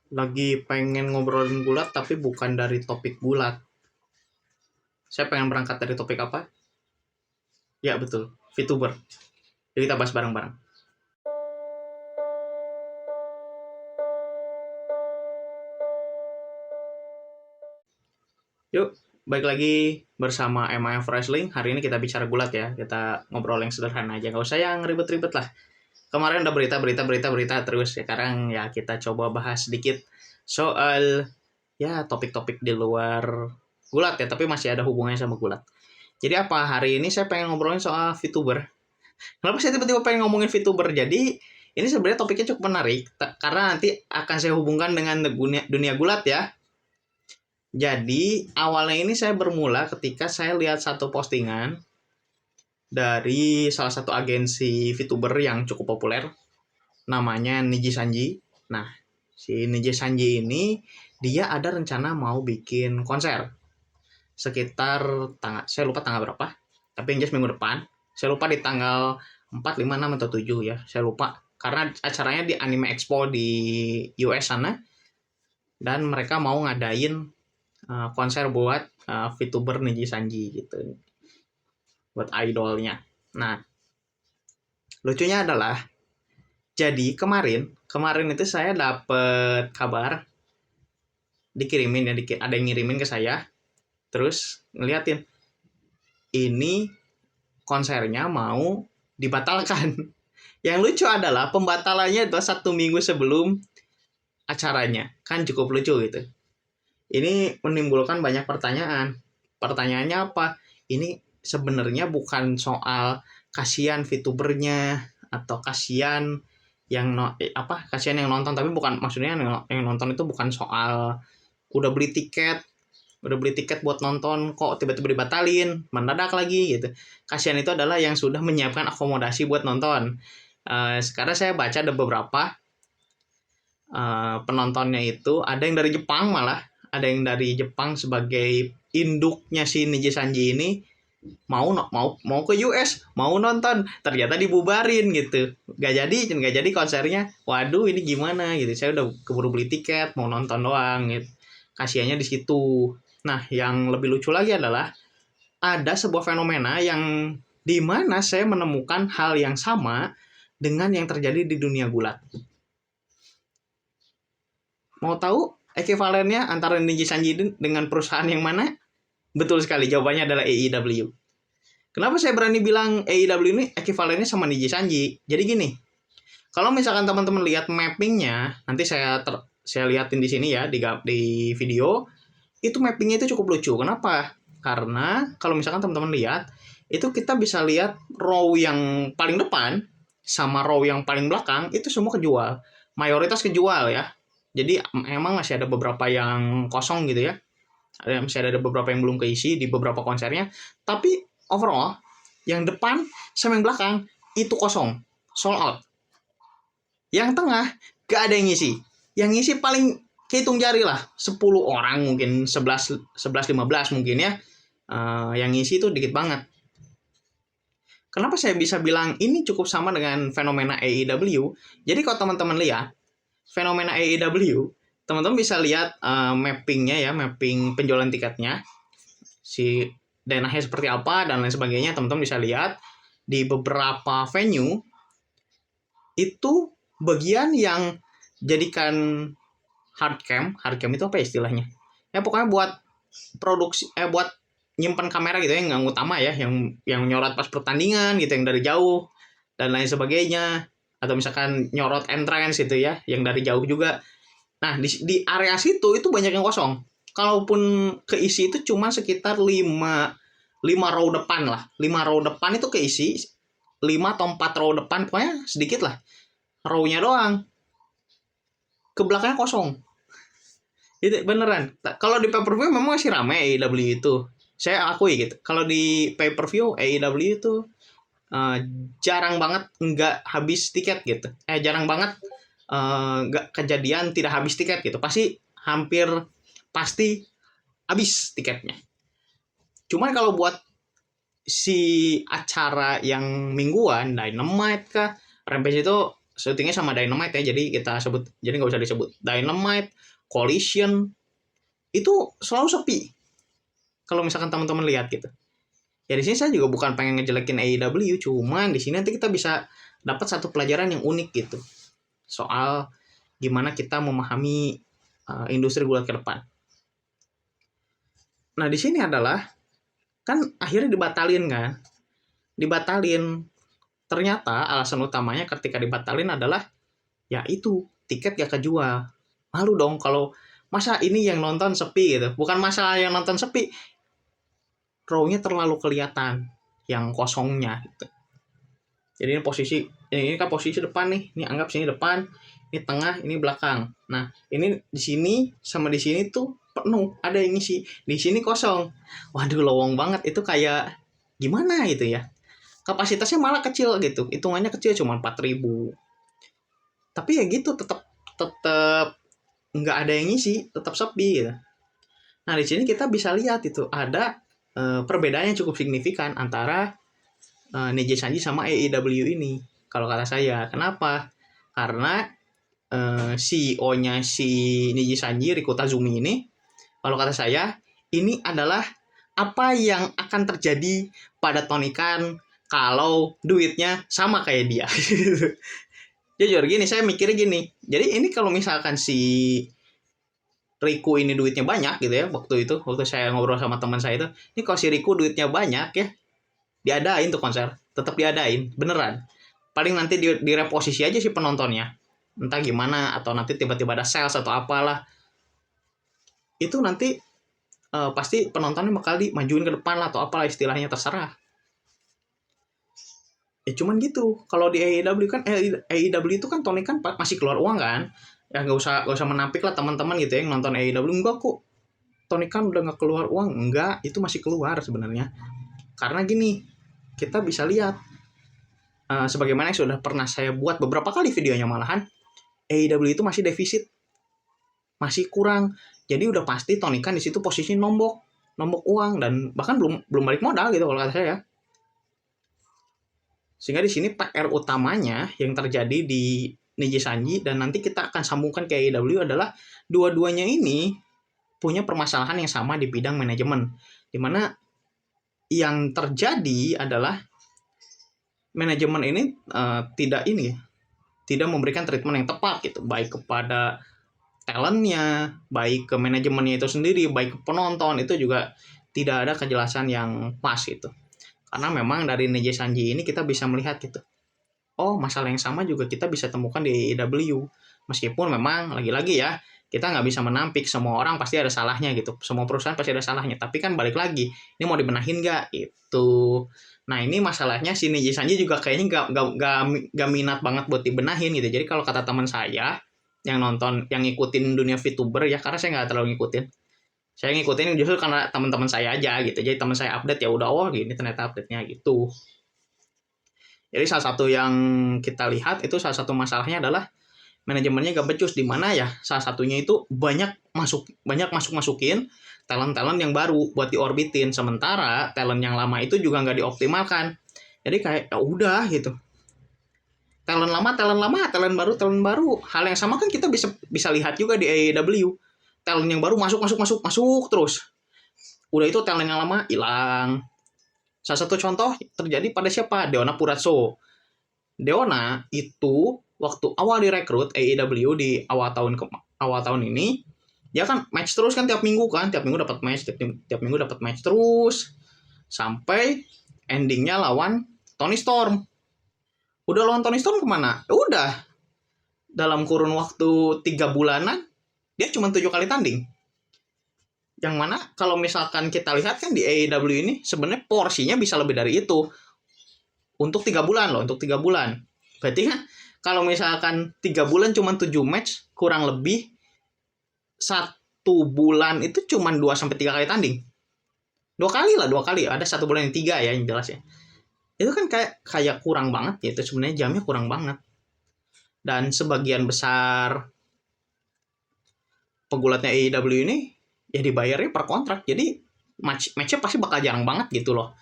Lagi pengen ngobrolin gulat tapi bukan dari topik gulat. Saya pengen berangkat dari topik apa? Ya betul, VTuber. Jadi kita bahas bareng-bareng. Yuk, balik lagi bersama MIF Wrestling. Hari ini kita bicara gulat ya. Kita ngobrol yang sederhana aja. Gak usah yang ribet-ribet lah. Kemarin udah berita terus. Sekarang ya kita coba bahas sedikit soal ya topik-topik di luar gulat ya. Tapi masih ada hubungannya sama gulat. Jadi apa? Hari ini saya pengen ngobrolin soal VTuber. Kenapa saya tiba-tiba pengen ngomongin VTuber? Jadi ini sebenarnya topiknya cukup menarik karena nanti akan saya hubungkan dengan dunia gulat ya. Jadi awalnya ini saya bermula ketika saya lihat satu postingan dari salah satu agensi VTuber yang cukup populer, namanya Niji Sanji. Nah, si Niji Sanji ini dia ada rencana mau bikin konser sekitar saya lupa tanggal berapa, tapi yang jelas minggu depan. Saya lupa di tanggal 4, 5, 6 atau 7 ya, saya lupa. Karena acaranya di Anime Expo di US sana, dan mereka mau ngadain konser buat VTuber Niji Sanji gitu, buat idolnya. Nah, lucunya adalah, jadi kemarin itu saya dapet kabar, dikirimin ya, ada yang ngirimin ke saya, terus ngeliatin, ini konsernya mau dibatalkan. Yang lucu adalah pembatalannya itu 1 minggu sebelum acaranya. Kan cukup lucu gitu. Ini menimbulkan banyak pertanyaan. Pertanyaannya apa? Ini sebenarnya bukan soal kasihan VTubernya atau kasihan yang kasihan yang nonton, tapi bukan, maksudnya yang nonton itu bukan soal udah beli tiket buat nonton kok tiba-tiba dibatalin mendadak lagi gitu. Kasihan itu adalah yang sudah menyiapkan akomodasi buat nonton. Sekarang saya baca ada beberapa penontonnya itu ada yang dari Jepang, malah ada yang dari Jepang sebagai induknya si Niji Sanji ini mau ke US, mau nonton, ternyata dibubarin gitu, nggak jadi konsernya. Waduh, ini gimana gitu, saya udah keburu beli tiket mau nonton doang gitu. Kasihannya di situ. Nah, yang lebih lucu lagi adalah ada sebuah fenomena yang dimana saya menemukan hal yang sama dengan yang terjadi di dunia gulat. Mau tahu ekivalennya antara Niji Sanji dengan perusahaan yang mana? Betul sekali, jawabannya adalah AEW. Kenapa saya berani bilang AEW ini ekivalennya sama Niji Sanji? Jadi gini, kalau misalkan teman-teman lihat mappingnya, nanti saya liatin di sini ya, di video, itu mappingnya itu cukup lucu. Kenapa? Karena kalau misalkan teman-teman lihat, itu kita bisa lihat row yang paling depan sama row yang paling belakang itu semua kejual. Mayoritas kejual ya. Jadi emang masih ada beberapa yang kosong gitu ya. Masih ada beberapa yang belum keisi di beberapa konsernya. Tapi overall, yang depan sama yang belakang itu kosong. Sold out. Yang tengah gak ada yang ngisi. Yang ngisi paling hitung jari lah, 10 orang mungkin, 11 15 mungkin ya. Yang ngisi itu dikit banget. Kenapa saya bisa bilang ini cukup sama dengan fenomena AEW? Jadi kalau teman-teman lihat fenomena AEW, teman-teman bisa lihat mappingnya ya, mapping penjualan tiketnya, si denahnya seperti apa dan lain sebagainya. Teman-teman bisa lihat di beberapa venue itu bagian yang jadikan hardcam itu apa istilahnya? Ya pokoknya buat produksi, buat nyimpan kamera gitu ya, yang utama ya, yang nyorot pas pertandingan gitu, yang dari jauh dan lain sebagainya, atau misalkan nyorot entrance gitu ya, yang dari jauh juga. Nah, di area situ itu banyak yang kosong. Kalaupun keisi itu cuma sekitar 5 row depan lah. 5 row depan itu keisi, 5 atau 4 row depan pokoknya sedikit lah. Row-nya doang. Ke belakangnya kosong. Itu beneran. Kalau di pay-per-view memang masih ramai AEW itu. Saya akui gitu. Kalau di pay-per-view AEW itu jarang banget nggak habis tiket gitu. Jarang banget nggak kejadian tidak habis tiket gitu. Hampir pasti habis tiketnya. Cuman kalau buat si acara yang mingguan, Dynamite kah, Rampage itu syutingnya sama Dynamite ya, jadi nggak usah disebut Dynamite, Collision itu selalu sepi. Kalau misalkan teman-teman lihat gitu. Ya di sini saya juga bukan pengen ngejelekin AEW, cuman di sini nanti kita bisa dapat satu pelajaran yang unik gitu. Soal gimana kita memahami industri gulat ke depan. Nah, di sini adalah kan akhirnya dibatalin. Ternyata alasan utamanya ketika dibatalin adalah ya itu tiket gak kejual. Malu dong kalau masa ini yang nonton sepi gitu. Bukan masalah yang nonton sepi, row-nya terlalu kelihatan yang kosongnya gitu. Jadi ini kan posisi depan nih. Ini anggap sini depan, ini tengah, ini belakang. Nah, ini di sini sama di sini tuh penuh, ada yang ngisi. Di sini kosong. Waduh, lowong banget. Itu kayak gimana gitu ya. Kapasitasnya malah kecil gitu. Hitungannya kecil, cuma 4.000. Tapi ya gitu, tetap nggak ada yang ngisi, tetap sepi gitu. Nah, di sini kita bisa lihat itu ada perbedaan yang cukup signifikan antara Niji Sanji sama AEW ini. Kalau kata saya, kenapa? Karena CEO-nya si Niji Sanji, Riko Tazumi ini, kalau kata saya, ini adalah apa yang akan terjadi pada Tony Khan kalau duitnya sama kayak dia. Jujur gini, saya mikirnya gini. Jadi ini kalau misalkan si Riku ini duitnya banyak gitu ya, waktu saya ngobrol sama teman saya itu, ini kalau si Riku duitnya banyak ya, diadain tuh konser, tetap diadain, beneran. Paling nanti direposisi aja si penontonnya, entah gimana, atau nanti tiba-tiba ada sales atau apalah. Itu nanti pasti penontonnya bakal dimajuin ke depan lah, atau apalah istilahnya, terserah. Ya cuman gitu. Kalau di AEW kan AEW itu kan Tony kan masih keluar uang kan. Ya nggak usah menampik lah teman-teman gitu ya yang nonton AEW. Enggak kok, Tony kan udah nggak keluar uang. Enggak, itu masih keluar sebenarnya. Karena gini, kita bisa lihat sebagaimana yang sudah pernah saya buat beberapa kali videonya, malahan AEW itu masih defisit, masih kurang. Jadi udah pasti Tony kan di situ posisi nombok uang, dan bahkan belum balik modal gitu kalau kata saya. Sehingga di sini PR utamanya yang terjadi di Niji Sanji dan nanti kita akan sambungkan ke AEW adalah dua-duanya ini punya permasalahan yang sama di bidang manajemen, dimana yang terjadi adalah manajemen ini tidak memberikan treatment yang tepat gitu, baik kepada talentnya, baik ke manajemennya itu sendiri, baik ke penonton, itu juga tidak ada kejelasan yang pas gitu. Karena memang dari Niji Sanji ini kita bisa melihat gitu, oh masalah yang sama juga kita bisa temukan di AEW. Meskipun memang lagi-lagi ya, kita nggak bisa menampik, semua orang pasti ada salahnya gitu, semua perusahaan pasti ada salahnya. Tapi kan balik lagi, ini mau dibenahin nggak itu. Nah ini masalahnya si Niji Sanji juga kayaknya nggak minat banget buat dibenahin gitu. Jadi kalau kata teman saya yang nonton, yang ngikutin dunia VTuber ya, karena saya nggak terlalu ngikutin. Saya ngikutin justru karena teman-teman saya aja gitu. Jadi teman saya update ya udah, oh gini ternyata update-nya gitu. Jadi salah satu yang kita lihat itu, salah satu masalahnya adalah manajemennya gak becus, di mana ya salah satunya itu banyak masukin talent yang baru buat diorbitin, sementara talent yang lama itu juga nggak dioptimalkan. Jadi kayak ya udah gitu. Talent lama, talent baru. Hal yang sama kan kita bisa lihat juga di AEW. Talent yang baru masuk terus. Udah itu talent yang lama hilang. Salah satu contoh terjadi pada siapa? Deonna Purrazzo. Deonna itu waktu awal direkrut AEW di awal tahun ini, dia kan match terus kan, tiap minggu dapat match, tiap minggu dapat match terus sampai endingnya lawan Toni Storm. Udah lawan Toni Storm kemana? Udah dalam kurun waktu 3 bulanan dia cuma 7 kali tanding. Yang mana kalau misalkan kita lihat kan di AEW ini sebenarnya porsinya bisa lebih dari itu. Untuk 3 bulan loh, untuk 3 bulan. Berarti kan kalau misalkan 3 bulan cuma 7 match, kurang lebih 1 bulan itu cuma 2-3 kali tanding. 2 kali. Ada 1 bulan yang 3 ya yang jelas ya. Itu kan kayak kurang banget gitu, sebenarnya jamnya kurang banget. Dan sebagian besar pegulatnya AEW ini ya dibayarnya per kontrak, jadi match-nya pasti bakal jarang banget gitu loh.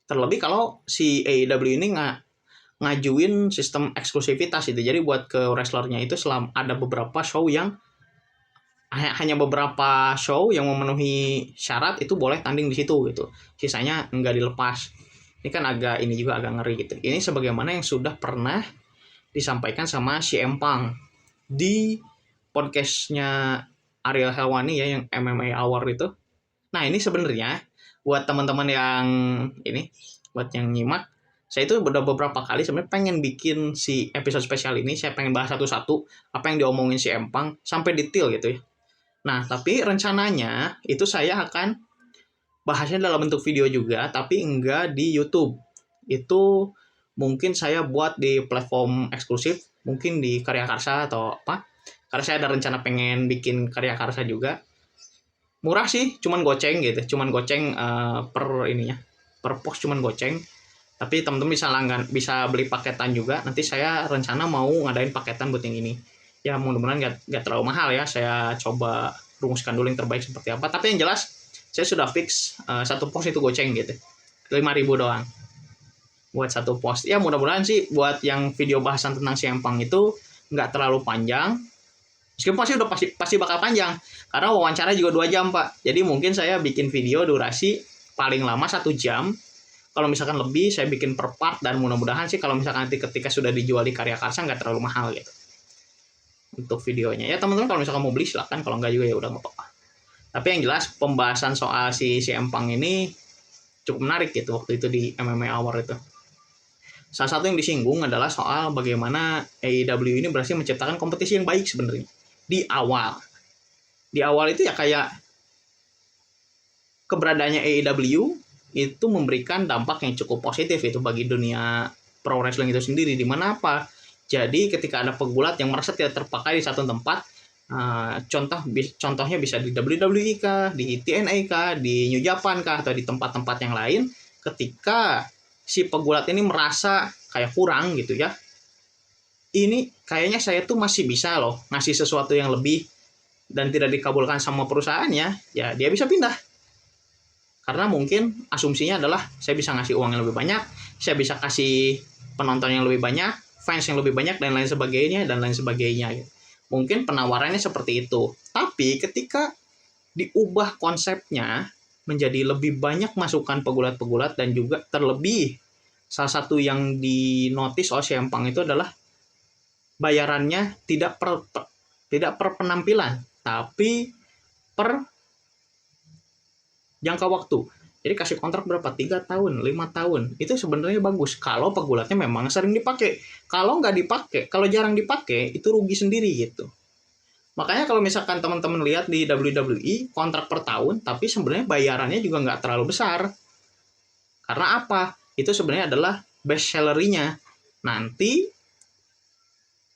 Terlebih kalau si AEW ini ngajuin sistem eksklusivitas itu. Jadi buat ke wrestlernya itu ada beberapa show yang hanya beberapa show yang memenuhi syarat itu boleh tanding di situ gitu. Sisanya enggak dilepas. Ini kan ini juga agak ngeri gitu. Ini sebagaimana yang sudah pernah disampaikan sama CM Punk di podcastnya Ariel Helwani ya, yang MMA Hour itu. Nah ini sebenarnya buat teman-teman yang buat yang nyimak, saya itu udah beberapa kali sebenarnya pengen bikin si episode spesial ini. Saya pengen bahas satu-satu apa yang diomongin CM Punk sampai detail gitu ya. Nah, tapi rencananya itu saya akan bahasnya dalam bentuk video juga, tapi enggak di YouTube. Itu mungkin saya buat di platform eksklusif, mungkin di Karya Karsa atau apa. Karena saya ada rencana pengen bikin Karya Karsa juga. Murah sih, cuman goceng gitu. Cuman goceng per post cuman goceng. Tapi teman-teman bisa beli paketan juga. Nanti saya rencana mau ngadain paketan buat yang ini. Ya mudah-mudahan nggak terlalu mahal ya. Saya coba rumuskan dulu yang terbaik seperti apa. Tapi yang jelas saya sudah fix satu post itu goceng gitu. 5.000 doang buat satu post. Ya mudah-mudahan sih buat yang video bahasan tentang CM Punk itu nggak terlalu panjang. Meskipun pasti bakal panjang. Karena wawancara juga 2 jam Pak. Jadi mungkin saya bikin video durasi paling lama 1 jam. Kalau misalkan lebih saya bikin per part, dan mudah-mudahan sih kalau misalkan nanti ketika sudah dijual di Karya Karsa nggak terlalu mahal gitu untuk videonya. Ya teman-teman kalau misalkan mau beli silakan, kalau nggak juga ya udah nggak apa-apa. Tapi yang jelas pembahasan soal si CM Punk ini cukup menarik gitu waktu itu di MMA Hour itu. Salah satu yang disinggung adalah soal bagaimana AEW ini berhasil menciptakan kompetisi yang baik sebenarnya di awal. Di awal itu ya kayak keberadaannya AEW itu memberikan dampak yang cukup positif itu bagi dunia pro wrestling itu sendiri. Di mana apa? Jadi ketika ada pegulat yang merasa tidak terpakai di satu tempat, contohnya bisa di WWE kah, di TNA kah, di New Japan kah, atau di tempat-tempat yang lain, ketika si pegulat ini merasa kayak kurang gitu ya, ini kayaknya saya tuh masih bisa loh ngasih sesuatu yang lebih dan tidak dikabulkan sama perusahaannya, ya dia bisa pindah. Karena mungkin asumsinya adalah saya bisa ngasih uang yang lebih banyak, saya bisa kasih penonton yang lebih banyak, fans yang lebih banyak, dan lain sebagainya. Mungkin penawarannya seperti itu. Tapi ketika diubah konsepnya menjadi lebih banyak masukan pegulat-pegulat, dan juga terlebih salah satu yang dinotis oleh CM Punk itu adalah bayarannya tidak per penampilan, tapi per jangka waktu. Jadi kasih kontrak berapa? 3 tahun, 5 tahun. Itu sebenarnya bagus kalau pegulatnya memang sering dipakai. Kalau nggak dipakai, kalau jarang dipakai, itu rugi sendiri gitu. Makanya kalau misalkan teman-teman lihat di WWE, kontrak per tahun, tapi sebenarnya bayarannya juga nggak terlalu besar. Karena apa? Itu sebenarnya adalah base salary-nya. Nanti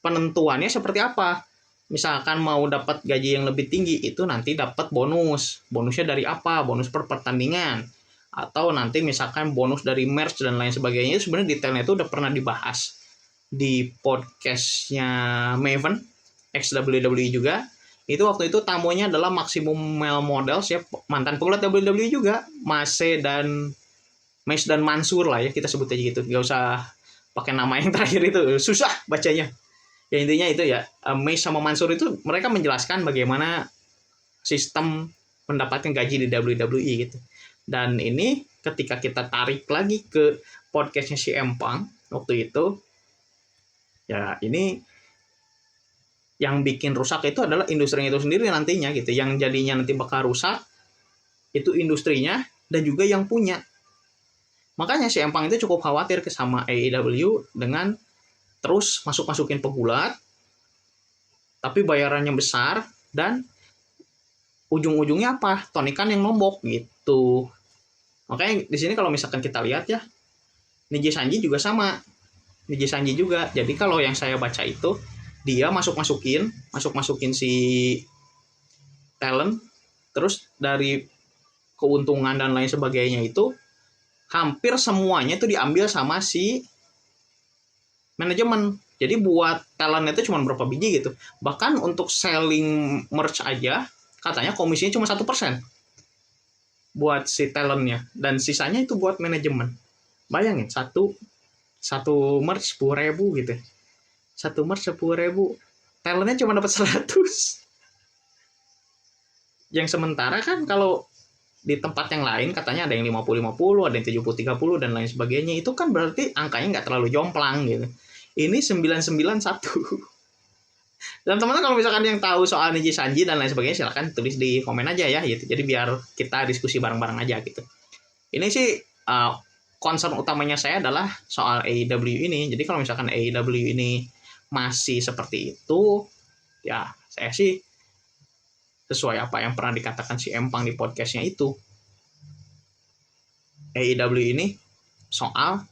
penentuannya seperti apa? Misalkan mau dapat gaji yang lebih tinggi, itu nanti dapat bonus. Bonusnya dari apa? Bonus per pertandingan. Atau nanti misalkan bonus dari merch dan lain sebagainya. Itu sebenarnya detailnya itu udah pernah dibahas di podcastnya Maven, ex-WWE juga. Itu waktu itu tamunya adalah Maximum Male Models ya, mantan pegulat WWE juga. Mace dan Mansur lah ya, kita sebut aja gitu. Gak usah pakai nama yang terakhir itu, susah bacanya. Ya intinya itu ya, Mace sama Mansur itu mereka menjelaskan bagaimana sistem mendapatkan gaji di WWE gitu. Dan ini ketika kita tarik lagi ke podcastnya si Empang waktu itu, ya ini yang bikin rusak itu adalah industrinya itu sendiri nantinya gitu. Yang jadinya nanti bakal rusak itu industrinya dan juga yang punya. Makanya si Empang itu cukup khawatir sama AEW dengan terus masukin pegulat, tapi bayarannya besar, dan ujung-ujungnya apa? Tonikan yang nombok gitu. Makanya di sini kalau misalkan kita lihat ya, Niji Sanji juga sama. Niji Sanji juga. Jadi kalau yang saya baca itu, dia masukin si talent, terus dari keuntungan dan lain sebagainya itu hampir semuanya itu diambil sama si manajemen. Jadi buat talent itu cuma berapa biji gitu. Bahkan untuk selling merch aja katanya komisinya cuma 1% buat si talentnya, dan sisanya itu buat manajemen. Bayangin, Satu merch 10.000 gitu. Satu merch 10.000. Talentnya cuma dapat 100. Yang sementara kan kalau di tempat yang lain katanya ada yang 50-50, ada yang 70-30 dan lain sebagainya. Itu kan berarti angkanya nggak terlalu jomplang gitu. Ini 991. Dan teman-teman kalau misalkan yang tahu soal Niji Sanji dan lain sebagainya silahkan tulis di komen aja ya gitu. Jadi biar kita diskusi bareng-bareng aja gitu. Ini sih concern utamanya saya adalah soal AEW ini. Jadi kalau misalkan AEW ini masih seperti itu, ya saya sih sesuai apa yang pernah dikatakan si Empang di podcastnya itu. AEW ini soal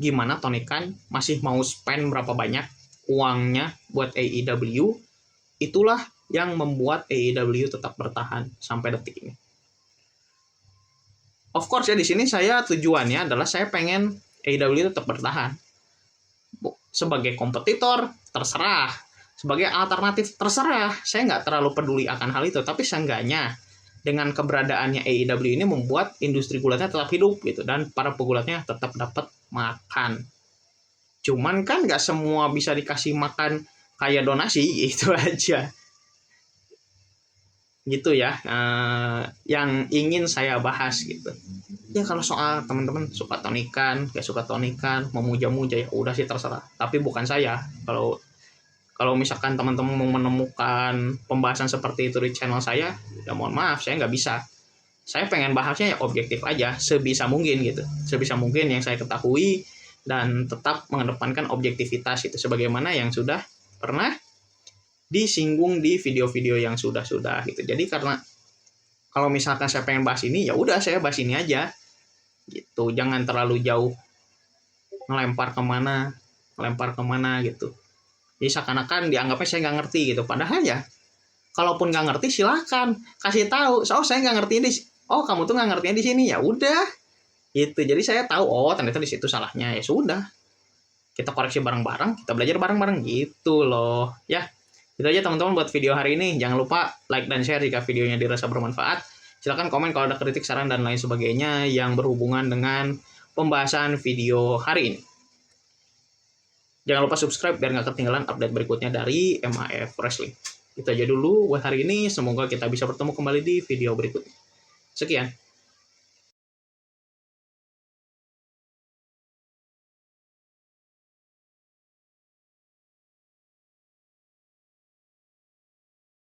gimana Tony Khan masih mau spend berapa banyak uangnya buat AEW, itulah yang membuat AEW tetap bertahan sampai detik ini. Of course ya di sini saya tujuannya adalah saya pengen AEW tetap bertahan. Sebagai kompetitor terserah, sebagai alternatif terserah. Saya nggak terlalu peduli akan hal itu, tapi seenggaknya dengan keberadaannya AEW ini membuat industri gulatnya tetap hidup gitu dan para pegulatnya tetap dapat makan. Cuman kan nggak semua bisa dikasih makan kayak donasi, itu aja. Gitu ya, yang ingin saya bahas gitu. Ya kalau soal teman-teman suka Tony Khan, gak suka Tony Khan, memuja-muja ya udah sih terserah. Tapi bukan saya. Kalau misalkan teman-teman mau menemukan pembahasan seperti itu di channel saya, ya mohon maaf, saya nggak bisa. Saya pengen bahasnya ya objektif aja, sebisa mungkin gitu. Sebisa mungkin yang saya ketahui, dan tetap mengedepankan objektivitas itu sebagaimana yang sudah pernah disinggung di video-video yang sudah-sudah gitu. Jadi karena kalau misalkan saya pengen bahas ini, ya udah saya bahas ini aja gitu. Jangan terlalu jauh ngelempar kemana gitu. Jadi seakan-akan dianggapnya saya nggak ngerti gitu. Padahal ya, kalaupun nggak ngerti silahkan kasih tahu. Oh saya nggak ngerti ini. Oh kamu tuh nggak ngertinya di sini, ya udah. Gitu. Jadi saya tahu. Oh ternyata di situ salahnya. Ya sudah. Kita koreksi bareng-bareng. Kita belajar bareng-bareng gitu loh. Ya. Itu aja teman-teman buat video hari ini. Jangan lupa like dan share jika videonya dirasa bermanfaat. Silakan komen kalau ada kritik, saran dan lain sebagainya yang berhubungan dengan pembahasan video hari ini. Jangan lupa subscribe biar nggak ketinggalan update berikutnya dari MAF Wrestling. Itu aja dulu buat hari ini. Semoga kita bisa bertemu kembali di video berikutnya. Sekian.